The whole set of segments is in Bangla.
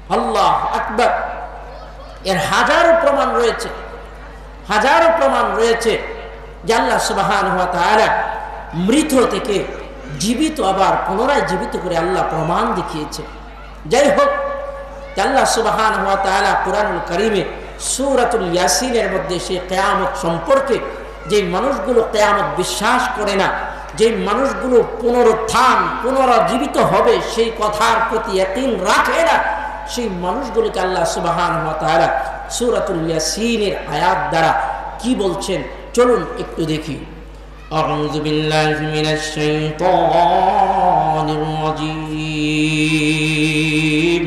আল্লাহ আকবার। এর হাজারো প্রমাণ রয়েছে, হাজারো প্রমাণ রয়েছে যে আল্লাহ সুবহানাহু ওয়া তাআলা মৃত থেকে জীবিত আবার পুনরায় জীবিত করে আল্লাহ প্রমাণ দেখিয়েছে। যাই হোক, আল্লাহ সুবহানাহু ওয়া তাআলা কুরআনুল কারীমে সূরাতুল ইয়াসিনের মধ্যে সেই কিয়ামত সম্পর্কে, যে মানুষগুলো কিয়ামত বিশ্বাস করে না, যে মানুষগুলো পুনরুত্থান পুনরুজ্জীবিত হবে সেই কথার প্রতি ইয়াকিন রাখে না, সেই মানুষগুলোকে আল্লাহ সুবহানাহু ওয়া তাআলা সূরাতুল ইয়াসিনের আয়াত দ্বারা কি বলছেন চলুন একটু দেখি। আউযু বিল্লাহি মিনাশ শাইতানির রাজীম।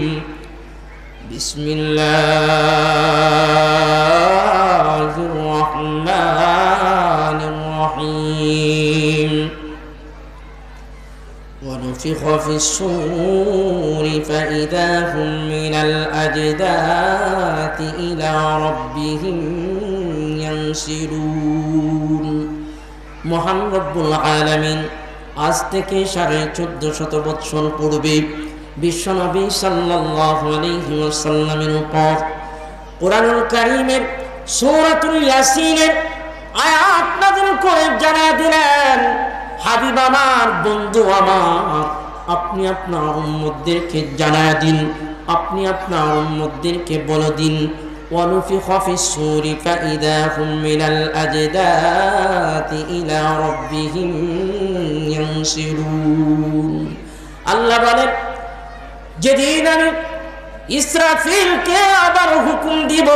বিসমিল্লাহির রাহমানির রহিম। ونفخ في الصور فإذا هم من الأجداث إلى ربهم ينسلون। মহান রব্বুল আলামিন আজ থেকে 1450 বছর পূর্বে বিশ্বনবী সাল্লাল্লাহু আলাইহি ওয়াসাল্লামের উপর কুরআনুল কারীমের সূরাতুল ইয়াসিনের আয়াত নাযিল করে জানিয়ে দিলেন, হাবিব আমার, বন্ধু আমার, আপনি আপনার উম্মতদেরকে জানায় দিন, আপনি আপনার উম্মতদেরকে বলে দিন, ওয়ানুফিখা ফিস-সূরি ফাইদা হুম মিনাল আজদাতি ইলা রাব্বিহিম ইয়ানসিলুন। আল্লাহ বলেন, যেদিন আমি ইসরাফিলকে আবার হুকুম দিব,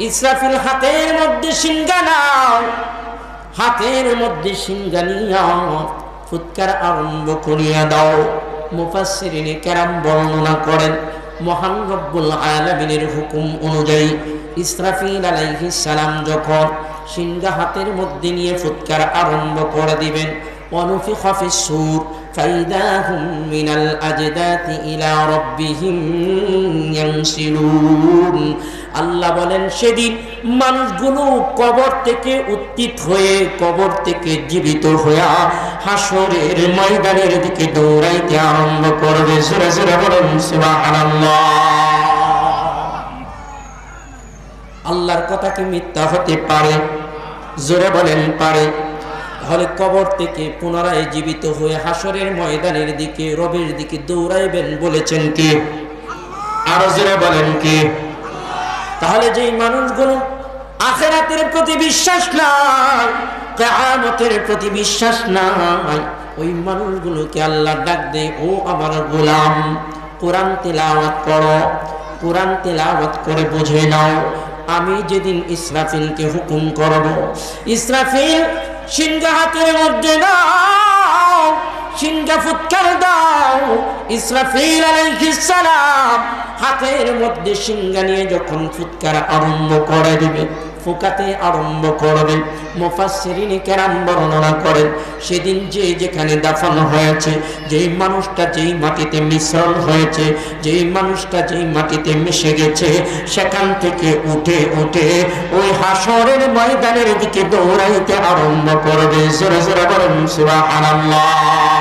ইসরাফিল হাতের মধ্যে সিংহা নাও, হাতের মধ্যে সিংহা নিয়া ফুৎকার আরম্ভ করিয়া দাও। মুফাসসিরিনে কেরাম বর্ণনা করেন, মহান রব্বুল আলামিনের হুকুম অনুযায়ী ইসরাফিল আলাইহিস সালাম যখন সিংহা হাতের মধ্যে নিয়ে ফুৎকার আরম্ভ করে দিবেন, ওয়ানুফিখা ফিস-সূর ফাইদা হুম মিনাল আজদাতি ইলা রাব্বিহিম ইয়ানসিলুন। আল্লাহ বলেন, সেদিন মানুষগুলো কবর থেকে উত্থিত হয়ে, কবর থেকে জীবিত হয়ে হাসরের ময়দানের দিকে দৌড়াইতে আরম্ভ করবে। জোরে জোরে বলেন সুবহানাল্লাহ। আল্লাহর কথা কি মিথ্যা হতে পারে? জোরে বলেন পারে। তাহলে কবর থেকে পুনরায় জীবিত হয়ে হাসরের ময়দানের দিকে, রবের দিকে দৌড়াইবেন বলেছেন কে? আরো জোরে বলেন কে? তাহলে যেই মানুষগুলো আখিরাতের প্রতি বিশ্বাস নাই, কিয়ামতের প্রতি বিশ্বাস নাই, ওই মানুষগুলোকে আল্লাহ ডাক দেয়, ও আমার গোলাম, কোরআন তিলাওয়াত করো, কোরআন তিলাওয়াত করে বুঝে নাও, আমি যেদিন ইসরাফিলকে হুকুম করব, ইসরাফিল সিংহা হাতের মধ্যে নাও, সিংহা ফুৎকার দাও। ইসরাফিল আলাইহিস সালাম হাতের মধ্যে সিংহা নিয়ে যখন ফুৎকার আরম্ভ করে দিবে, ফুকাতে আরম্ভ করবে, মুফাসসিরিনে কেরাম বর্ণনা করেন, সেদিন যে যেখানে দাফন হয়েছে, যেই মানুষটা যেই মাটিতে মিশ্রণ হয়েছে, যেই মানুষটা যেই মাটিতে মিশে গেছে, সেখান থেকে উঠে উঠে ওই হাসরের ময়দানের দিকে দৌড়াইতে আরম্ভ করবে। জোরে জোরে বলেন সুবহানাল্লাহ।